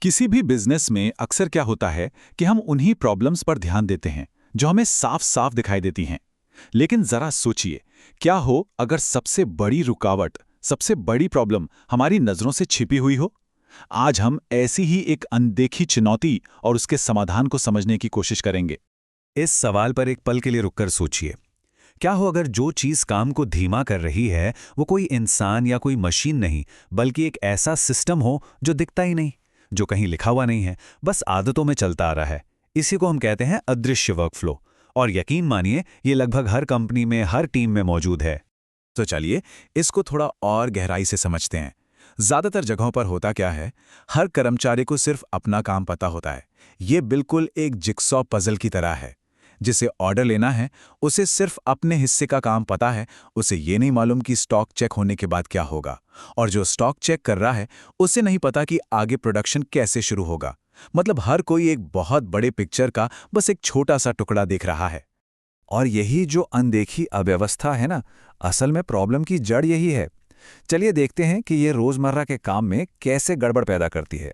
किसी भी बिजनेस में अक्सर क्या होता है कि हम उन्हीं प्रॉब्लम्स पर ध्यान देते हैं जो हमें साफ साफ दिखाई देती हैं। लेकिन जरा सोचिए, क्या हो अगर सबसे बड़ी रुकावट, सबसे बड़ी प्रॉब्लम हमारी नजरों से छिपी हुई हो। आज हम ऐसी ही एक अनदेखी चुनौती और उसके समाधान को समझने की कोशिश करेंगे। इस सवाल पर एक पल के लिए रुककर सोचिए। क्या हो अगर जो चीज काम को धीमा कर रही है वो कोई इंसान या कोई मशीन नहीं, बल्कि एक ऐसा सिस्टम हो जो दिखता ही नहीं, जो कहीं लिखा हुआ नहीं है, बस आदतों में चलता आ रहा है। इसी को हम कहते हैं अदृश्य वर्कफ्लो। और यकीन मानिए, ये लगभग हर कंपनी में, हर टीम में मौजूद है। तो चलिए इसको थोड़ा और गहराई से समझते हैं। ज्यादातर जगहों पर होता क्या है, हर कर्मचारी को सिर्फ अपना काम पता होता है। ये बिल्कुल एक जिक्सॉ पजल की तरह है। जिसे ऑर्डर लेना है उसे सिर्फ अपने हिस्से का काम पता है, उसे ये नहीं मालूम कि स्टॉक चेक होने के बाद क्या होगा। और जो स्टॉक चेक कर रहा है उसे नहीं पता कि आगे प्रोडक्शन कैसे शुरू होगा। मतलब हर कोई एक बहुत बड़े पिक्चर का बस एक छोटा सा टुकड़ा देख रहा है। और यही जो अनदेखी अव्यवस्था है ना, असल में प्रॉब्लम की जड़ यही है। चलिए देखते हैं कि ये रोजमर्रा के काम में कैसे गड़बड़ पैदा करती है।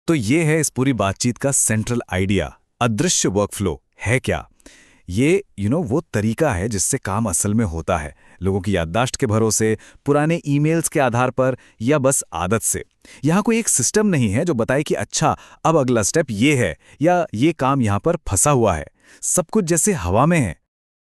तो ये है इस पूरी बातचीत का सेंट्रल आइडिया। अदृश्य वर्कफ्लो है क्या? ये वो तरीका है जिससे काम असल में होता है, लोगों की याददाश्त के भरोसे, पुराने ईमेल्स के आधार पर, या बस आदत से। यहाँ कोई एक सिस्टम नहीं है जो बताए कि अच्छा अब अगला स्टेप ये है या ये काम यहाँ पर फंसा हुआ है। सब कुछ जैसे हवा में है।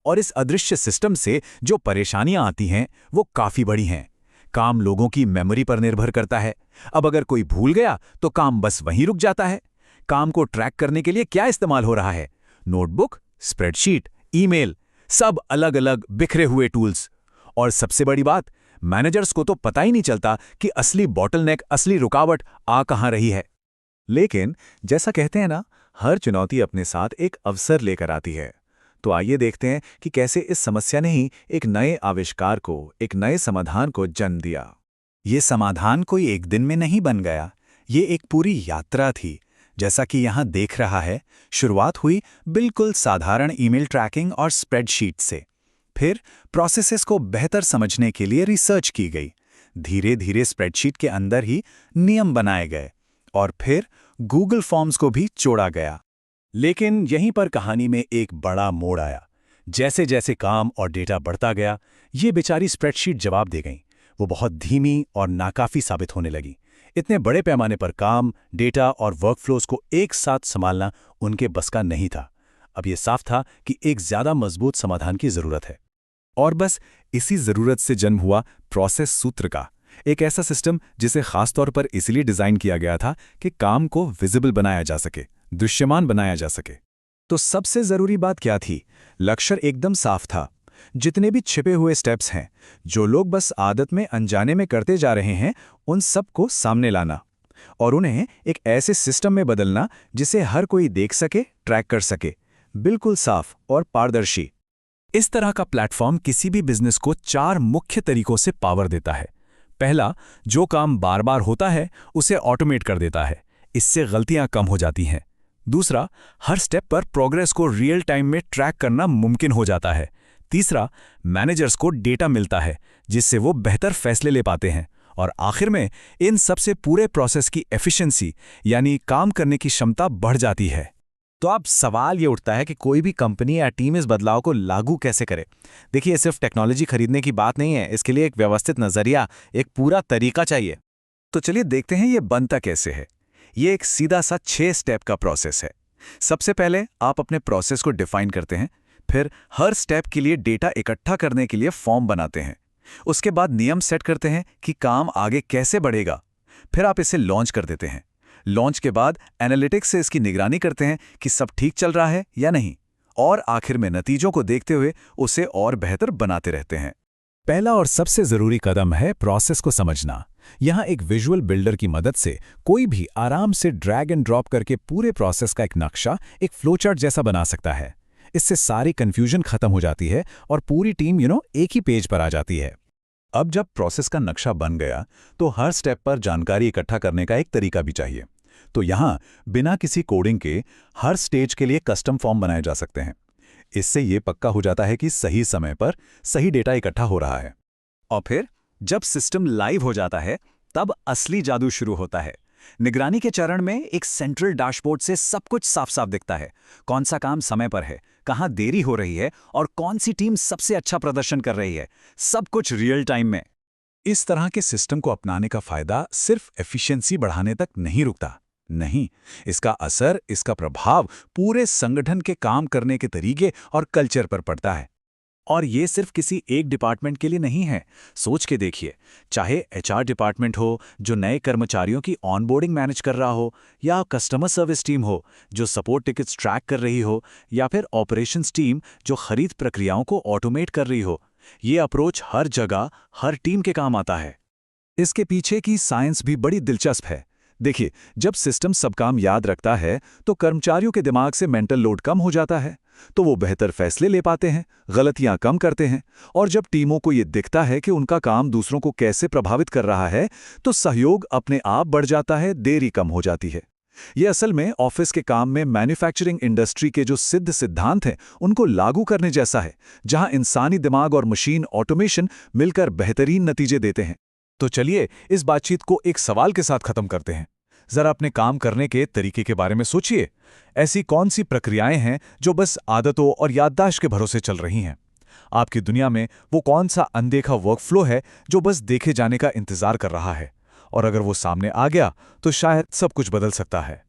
और इस अदृश्य सिस्टम से जो परेशानियां आती हैं वो काफी बड़ी हैं। काम लोगों की मेमोरी पर निर्भर करता है। अब अगर कोई भूल गया तो काम बस वहीं रुक जाता है। काम को ट्रैक करने के लिए क्या इस्तेमाल हो रहा है? नोटबुक, स्प्रेडशीट, ईमेल, सब अलग अलग बिखरे हुए टूल्स। और सबसे बड़ी बात, मैनेजर्स को तो पता ही नहीं चलता कि असली बॉटलनेक, असली रुकावट आ कहां रही है। लेकिन जैसा कहते हैं ना, हर चुनौती अपने साथ एक अवसर लेकर आती है। तो आइए देखते हैं कि कैसे इस समस्या ने ही एक नए आविष्कार को, एक नए समाधान को जन्म दिया। ये समाधान कोई एक दिन में नहीं बन गया, ये एक पूरी यात्रा थी। जैसा कि यहाँ देख रहा है, शुरुआत हुई बिल्कुल साधारण ईमेल ट्रैकिंग और स्प्रेडशीट से। फिर प्रोसेसेस को बेहतर समझने के लिए रिसर्च की गई। धीरे धीरे स्प्रेडशीट के अंदर ही नियम बनाए गए और फिर गूगल फॉर्म्स को भी जोड़ा गया। लेकिन यहीं पर कहानी में एक बड़ा मोड़ आया। जैसे जैसे काम और डेटा बढ़ता गया, ये बेचारी स्प्रेडशीट जवाब दे गई। वो बहुत धीमी और नाकाफी साबित होने लगी। इतने बड़े पैमाने पर काम, डेटा और वर्कफ्लोज को एक साथ संभालना उनके बस का नहीं था। अब ये साफ था कि एक ज्यादा मजबूत समाधान की जरूरत है। और बस इसी जरूरत से जन्म हुआ प्रोसेस सूत्र का, एक ऐसा सिस्टम जिसे खासतौर पर इसलिए डिजाइन किया गया था कि काम को विजिबल बनाया जा सके, दृश्यमान बनाया जा सके। तो सबसे जरूरी बात क्या थी? लक्ष्य एकदम साफ था। जितने भी छिपे हुए स्टेप्स हैं, जो लोग बस आदत में, अनजाने में करते जा रहे हैं, उन सब को सामने लाना और उन्हें एक ऐसे सिस्टम में बदलना जिसे हर कोई देख सके, ट्रैक कर सके, बिल्कुल साफ और पारदर्शी। इस तरह का प्लेटफॉर्म किसी भी बिजनेस को 4 मुख्य तरीकों से पावर देता है। पहला, जो काम बार बार होता है उसे ऑटोमेट कर देता है, इससे गलतियां कम हो जाती हैं। दूसरा, हर स्टेप पर प्रोग्रेस को रियल टाइम में ट्रैक करना मुमकिन हो जाता है। तीसरा, मैनेजर्स को डेटा मिलता है जिससे वो बेहतर फैसले ले पाते हैं। और आखिर में इन सबसे पूरे प्रोसेस की एफिशिएंसी, यानी काम करने की क्षमता बढ़ जाती है। तो अब सवाल ये उठता है कि कोई भी कंपनी या टीम इस बदलाव को लागू कैसे करे। देखिए, सिर्फ टेक्नोलॉजी खरीदने की बात नहीं है, इसके लिए एक व्यवस्थित नजरिया, एक पूरा तरीका चाहिए। तो चलिए देखते हैं ये बनता कैसे है। ये एक सीधा सा 6 स्टेप का प्रोसेस है। सबसे पहले आप अपने प्रोसेस को डिफाइन करते हैं। फिर हर स्टेप के लिए डेटा इकट्ठा करने के लिए फॉर्म बनाते हैं। उसके बाद नियम सेट करते हैं कि काम आगे कैसे बढ़ेगा। फिर आप इसे लॉन्च कर देते हैं। लॉन्च के बाद एनालिटिक्स से इसकी निगरानी करते हैं कि सब ठीक चल रहा है या नहीं, और आखिर में नतीजों को देखते हुए उसे और बेहतर बनाते रहते हैं। पहला और सबसे जरूरी कदम है प्रोसेस को समझना। यहाँ एक विजुअल बिल्डर की मदद से कोई भी आराम से ड्रैग एंड ड्रॉप करके पूरे प्रोसेस का एक नक्शा, एक फ्लोचार्ट जैसा बना सकता है। इससे सारी कंफ्यूजन खत्म हो जाती है और पूरी टीम एक ही पेज पर आ जाती है। अब जब प्रोसेस का नक्शा बन गया तो हर स्टेप पर जानकारी इकट्ठा करने का एक तरीका भी चाहिए। तो यहाँ बिना किसी कोडिंग के हर स्टेज के लिए कस्टम फॉर्म बनाए जा सकते हैं। इससे ये पक्का हो जाता है कि सही समय पर सही डेटा इकट्ठा हो रहा है। और फिर जब सिस्टम लाइव हो जाता है, तब असली जादू शुरू होता है। निगरानी के चरण में एक सेंट्रल डैशबोर्ड से सब कुछ साफ साफ दिखता है। कौन सा काम समय पर है, कहाँ देरी हो रही है और कौन सी टीम सबसे अच्छा प्रदर्शन कर रही है, सब कुछ रियल टाइम में। इस तरह के सिस्टम को अपनाने का फायदा सिर्फ एफिशिएंसी बढ़ाने तक नहीं रुकता। नहीं, इसका असर, इसका प्रभाव पूरे संगठन के काम करने के तरीके और कल्चर पर पड़ता है। और ये सिर्फ किसी एक डिपार्टमेंट के लिए नहीं है। सोच के देखिए, चाहे एचआर डिपार्टमेंट हो जो नए कर्मचारियों की ऑनबोर्डिंग मैनेज कर रहा हो, या कस्टमर सर्विस टीम हो जो सपोर्ट टिकट्स ट्रैक कर रही हो, या फिर ऑपरेशंस टीम जो खरीद प्रक्रियाओं को ऑटोमेट कर रही हो, ये अप्रोच हर जगह हर टीम के काम आता है। इसके पीछे की साइंस भी बड़ी दिलचस्प है। देखिए, जब सिस्टम सब काम याद रखता है तो कर्मचारियों के दिमाग से मेंटल लोड कम हो जाता है, तो वो बेहतर फैसले ले पाते हैं, गलतियां कम करते हैं। और जब टीमों को ये दिखता है कि उनका काम दूसरों को कैसे प्रभावित कर रहा है, तो सहयोग अपने आप बढ़ जाता है, देरी कम हो जाती है। ये असल में ऑफिस के काम में मैन्युफैक्चरिंग इंडस्ट्री के जो सिद्ध सिद्धांत हैं उनको लागू करने जैसा है, जहां इंसानी दिमाग और मशीन ऑटोमेशन मिलकर बेहतरीन नतीजे देते हैं। तो चलिए इस बातचीत को एक सवाल के साथ खत्म करते हैं। जरा अपने काम करने के तरीके के बारे में सोचिए। ऐसी कौन सी प्रक्रियाएं हैं जो बस आदतों और याददाश्त के भरोसे चल रही हैं? आपकी दुनिया में वो कौन सा अनदेखा वर्कफ्लो है जो बस देखे जाने का इंतजार कर रहा है? और अगर वो सामने आ गया तो शायद सब कुछ बदल सकता है।